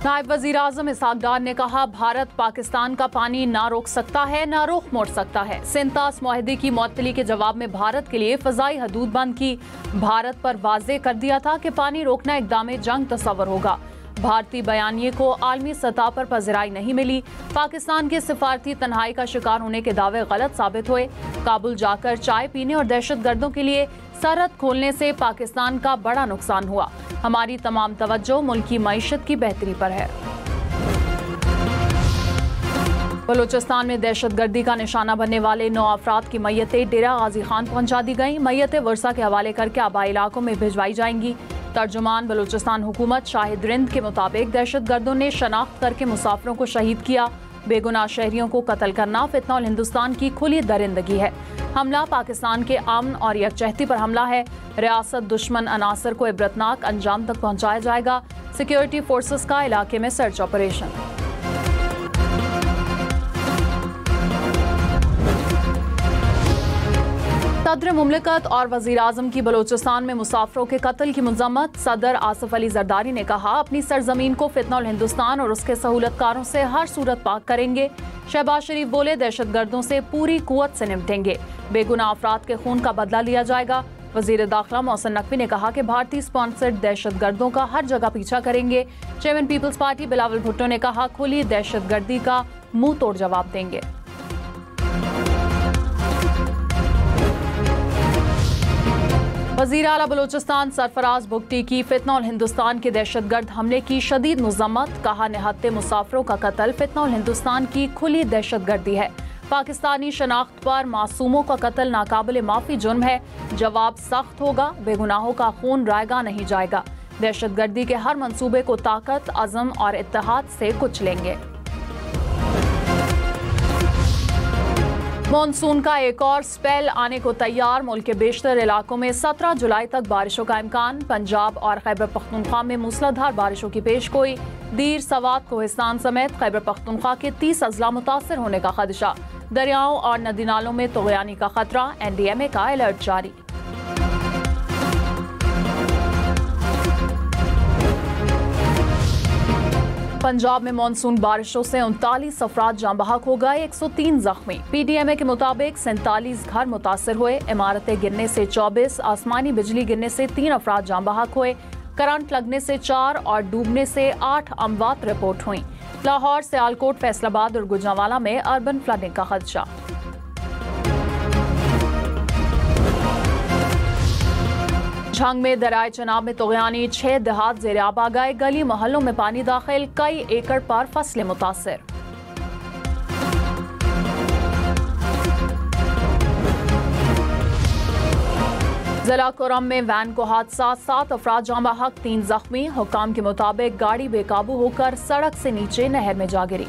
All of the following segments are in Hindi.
नायब वजीर आजम इसहाक डार ने कहा, भारत पाकिस्तान का पानी ना रोक सकता है ना रुख मोड़ सकता है। सिंतास मुआहदे की मुअत्तली के जवाब में भारत के लिए फजाई हदूद बंद की। भारत पर वाज़े कर दिया था कि पानी रोकना इक़दाम जंग तस्वर होगा। भारतीय बयानिए को आलमी सतह पर पज़िराई नहीं मिली। पाकिस्तान के सिफारती तन्हाई का शिकार होने के दावे गलत साबित हुए। काबुल जाकर चाय पीने और दहशतगर्दों के लिए सरहद खोलने से पाकिस्तान का बड़ा नुकसान हुआ। हमारी तमाम तवज्जो मुल्क की मईशत की बेहतरी पर है। बलूचिस्तान में दहशतगर्दी का निशाना बनने वाले 9 अफराद की मैयतें डेरा गाजी खान पहुंचा दी गईं। मैयतें वर्षा के हवाले करके आबाई इलाकों में भिजवाई जाएंगी। तर्जुमान बलूचिस्तान हुकूमत शाहिद रिंद के मुताबिक दहशतगर्दों ने शनाख्त करके मुसाफिरों को शहीद किया। बेगुनाह शहरियों को कत्ल करना फितना और हिंदुस्तान की खुली दरिंदगी है। हमला पाकिस्तान के अमन और यकजहती पर हमला है। रियासत दुश्मन अनासर को इबरतनाक अंजाम तक पहुंचाया जाएगा। सिक्योरिटी फोर्सेस का इलाके में सर्च ऑपरेशन। सदर मुमलिकत और वजीर आजम की बलूचिस्तान में मुसाफिरों के कत्ल की मजम्मत। सदर आसिफ अली जरदारी ने कहा, अपनी सरजमीन को फितना और हिंदुस्तान और उसके सहूलतकारों से हर सूरत पाक करेंगे। शहबाज शरीफ बोले, दहशतगर्दों से पूरी कुव्वत से निपटेंगे। बेगुनाह अफराद के खून का बदला लिया जाएगा। वजीर दाखिला मोहसिन नकवी ने कहा कि भारतीय स्पॉन्सर्ड दहशतगर्दों का हर जगह पीछा करेंगे। Chairman peoples party Bilawal Bhutto ने कहा, खुली दहशतगर्दी का मुंह तोड़ जवाब देंगे। वज़ीर आला बलूचिस्तान सरफराज बुगटी की फितना और हिंदुस्तान के दहशतगर्द हमले की शदीद मजम्मत। कहा, निहत्ते मुसाफिरों का कत्ल फितना और हिंदुस्तान की खुली दहशतगर्दी है। पाकिस्तानी शनाख्त पर मासूमों का कत्ल नाकाबिले माफी जुर्म है। जवाब सख्त होगा। बेगुनाहों का खून रायगा नहीं जाएगा। दहशतगर्दी के हर मंसूबे को ताकत, अज़म और इत्तेहाद से कुचलेंगे। मॉनसून का एक और स्पेल आने को तैयार। मुल्क के बेशतर इलाकों में 17 जुलाई तक बारिशों का इम्कान। पंजाब और खैबर पख्तूनख्वा में मूसलाधार बारिशों की पेशगोई। दीर, सवात, कोहिस्तान समेत खैबर पख्तूनख्वा के 30 अजला मुतासर होने का खदशा। दरियाओं और नदी नालों में तुग़यानी का खतरा। NDMA का अलर्ट जारी। पंजाब में मानसून बारिशों से 39 अफराद जाँ बहक हो गए, 103 जख्मी। PDMA के मुताबिक 47 घर मुतासर हुए। इमारतें गिरने से 24, आसमानी बिजली गिरने से 3 अफराद जाँ बहक हुए। करंट लगने से 4 और डूबने से 8 अमवात रिपोर्ट हुई। लाहौर, सियालकोट, फैसलाबाद और गुजरांवाला में अर्बन फ्लडिंग का खदशा। झंग में दरियाए चनाब में तुग़यानी, 6 देहात ज़ेर-आब आ गए। गली मोहल्लों में पानी दाखिल, कई एकड़ पर फसलें मुतासर। जिला कोरम में वैन को हादसा, 7 अफराद जाँ बहक, 3 जख्मी। हुकाम के मुताबिक गाड़ी बेकाबू होकर सड़क से नीचे नहर में जा गिरी।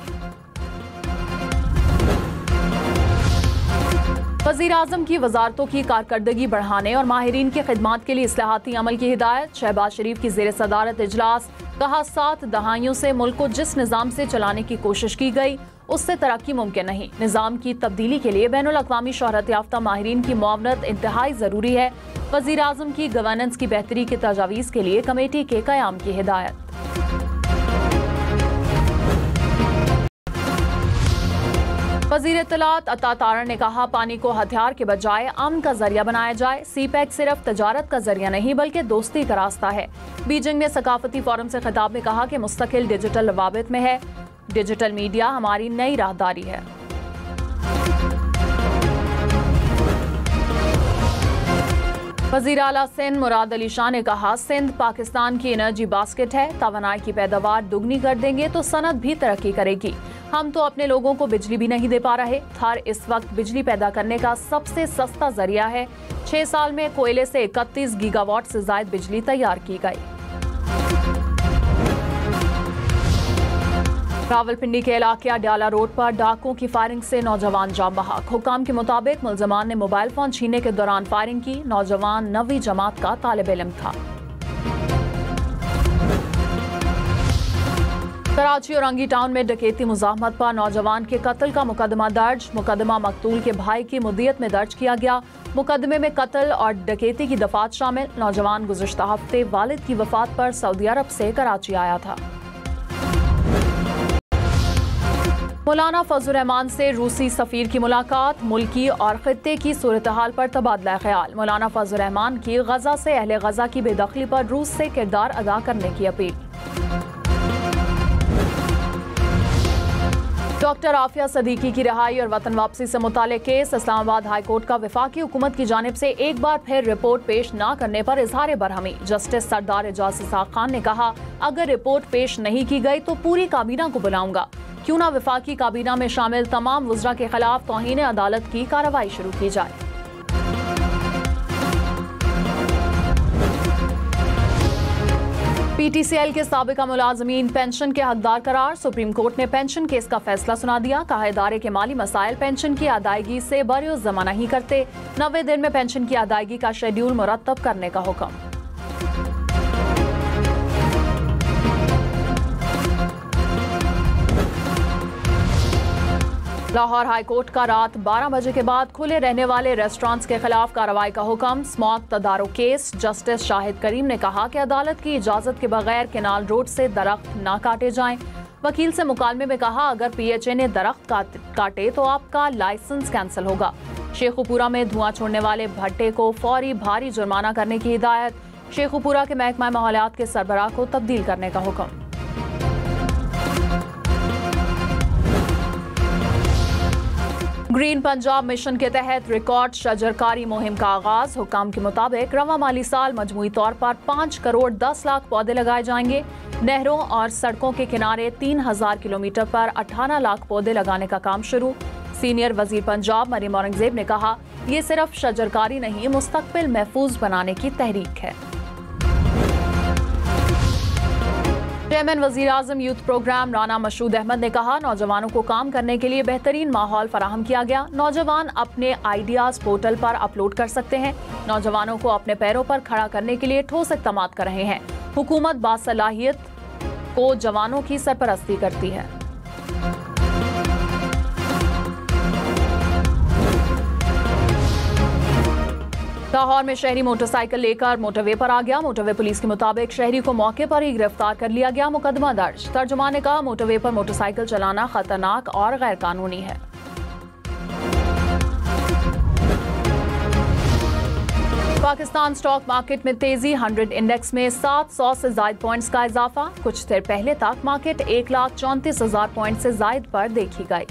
वज़ीर आज़म की वजारतों की कारकर्दगी बढ़ाने और माहिरीन की खिदमात के लिए इस्लाहाती अमल की हिदायत। शहबाज शरीफ की ज़ेर सदारत इजलास। कहा, 7 दहाइयों से मुल्क को जिस निज़ाम से चलाने की कोशिश की गई उससे तरक्की मुमकिन नहीं। निज़ाम की तब्दीली के लिए बैनुल अक़वामी शोहरत याफ्ता माहिरीन की मुआवनत इंतहाई ज़रूरी है। वज़ीर आज़म की गवर्नेंस की बेहतरी की तजावीज़ के लिए कमेटी के क़याम की हिदायत। वज़ीर इत्तलात अता तारण ने कहा, पानी को हथियार के बजाय अमन का जरिया बनाया जाए। CPEC सिर्फ तजारत का जरिया नहीं बल्कि दोस्ती का रास्ता है। बीजिंग में सकाफती फोरम से खिताब में कहा कि मुस्तकिल डिजिटल रवाबित में है। डिजिटल मीडिया हमारी नई राहदारी है। वज़ीर आला सिंध मुराद अली शाह ने कहा, सिंध पाकिस्तान की एनर्जी बास्केट है। तवानाई की पैदावार दुगनी कर देंगे तो सनत भी तरक्की करेगी। हम तो अपने लोगों को बिजली भी नहीं दे पा रहे। थार इस वक्त बिजली पैदा करने का सबसे सस्ता जरिया है। 6 साल में कोयले से 31 गीगावाट से ज्यादा बिजली तैयार की गई। रावलपिंडी के इलाके अडयाला रोड पर डाकुओं की फायरिंग से नौजवान जाँ बहक। हुकाम के मुताबिक मुलजमान ने मोबाइल फोन छीनने के दौरान फायरिंग की। नौजवान 9वीं जमात का तालिब इल्म था। कराची और अंगी टाउन में डकैती मुज़ाहमत पर नौजवान के कत्ल का मुकदमा दर्ज। मुकदमा मकतूल के भाई की मुद्दियत में दर्ज किया गया। मुकदमे में कत्ल और डकैती की दफात शामिल। नौजवान गुज़श्ता हफ्ते वालिद की वफात पर सऊदी अरब से कराची आया था। मौलाना फजल रहमान से रूसी सफीर की मुलाकात, मुल्की और खित्ते की सूरत हाल पर तबादला ख्याल। मौलाना फजल रहमान की गजा से अहले गजा की बेदखली पर रूस से किरदार अदा करने की अपील। डॉक्टर आफिया सदीकी की रिहाई और वतन वापसी से मुताल्लिक केस। इस्लामाबाद हाई कोर्ट का वफाकी हुकूमत की जानिब से एक बार फिर रिपोर्ट पेश न करने पर इजहार बरहमी। जस्टिस सरदार एजाज इसाक खान ने कहा, अगर रिपोर्ट पेश नहीं की गई तो पूरी काबीना को बुलाऊंगा। क्यों ना वफाकी काबीना में शामिल तमाम वुज़रा के खिलाफ तौहीन अदालत की कार्रवाई शुरू की जाए। PTCL के साबिका मुलाजमीन पेंशन के हकदार करार। सुप्रीम कोर्ट ने पेंशन केस का फैसला सुना दिया। कहा, इदारे के माली मसाइल पेंशन की अदायगी से बरियो जमा नहीं करते। 90 दिन में पेंशन की अदायगी का शेड्यूल मुरतब करने का हुक्म। लाहौर हाई कोर्ट का रात 12 बजे के बाद खुले रहने वाले रेस्टोरेंट्स के खिलाफ कार्रवाई का हुक्म। स्मॉग तदारुक केस। जस्टिस शाहिद करीम ने कहा कि अदालत की इजाजत के बगैर केनाल रोड से दरख्त न काटे जाएं। वकील से मुकालमे में कहा, अगर PHA ने दरख्त काटे तो आपका लाइसेंस कैंसिल होगा। शेखुपुरा में धुआं छोड़ने वाले भट्टे को फौरी भारी जुर्माना करने की हिदायत। शेखुपुरा के महकमा माहौलियात के सरबराह को तब्दील करने का हुक्म। ग्रीन पंजाब मिशन के तहत रिकॉर्ड शजरकारी मुहिम का आगाज। हुकाम के मुताबिक रवा माली साल मजमूई तौर पर 5 करोड़ 10 लाख पौधे लगाए जाएंगे। नहरों और सड़कों के किनारे 3000 किलोमीटर पर 18 लाख पौधे लगाने का काम शुरू। सीनियर वजीर पंजाब मरीम औरंगजेब ने कहा, ये सिर्फ शजरकारी नहीं, मुस्तकबिल महफूज बनाने की तहरीक है। चेयरमैन वजीर आजम यूथ प्रोग्राम राना मशहूद अहमद ने कहा, नौजवानों को काम करने के लिए बेहतरीन माहौल फराहम किया गया। नौजवान अपने आइडियाज पोर्टल पर अपलोड कर सकते हैं। नौजवानों को अपने पैरों पर खड़ा करने के लिए ठोस इक़दाम कर रहे हैं। हुकूमत बासलाहियत को जवानों की सरपरस्ती करती है। लाहौर में शहरी मोटरसाइकिल लेकर मोटरवे पर आ गया। मोटरवे पुलिस के मुताबिक शहरी को मौके पर ही गिरफ्तार कर लिया गया। मुकदमा दर्ज। तर्जुमान ने कहा, मोटरवे पर मोटरसाइकिल चलाना खतरनाक और गैर कानूनी है। पाकिस्तान स्टॉक मार्केट में तेजी। 100 इंडेक्स में 700 से ज्यादा पॉइंट्स का इजाफा। कुछ देर पहले तक मार्केट 1,34,000 पॉइंट से ज्यादा पर देखी गई।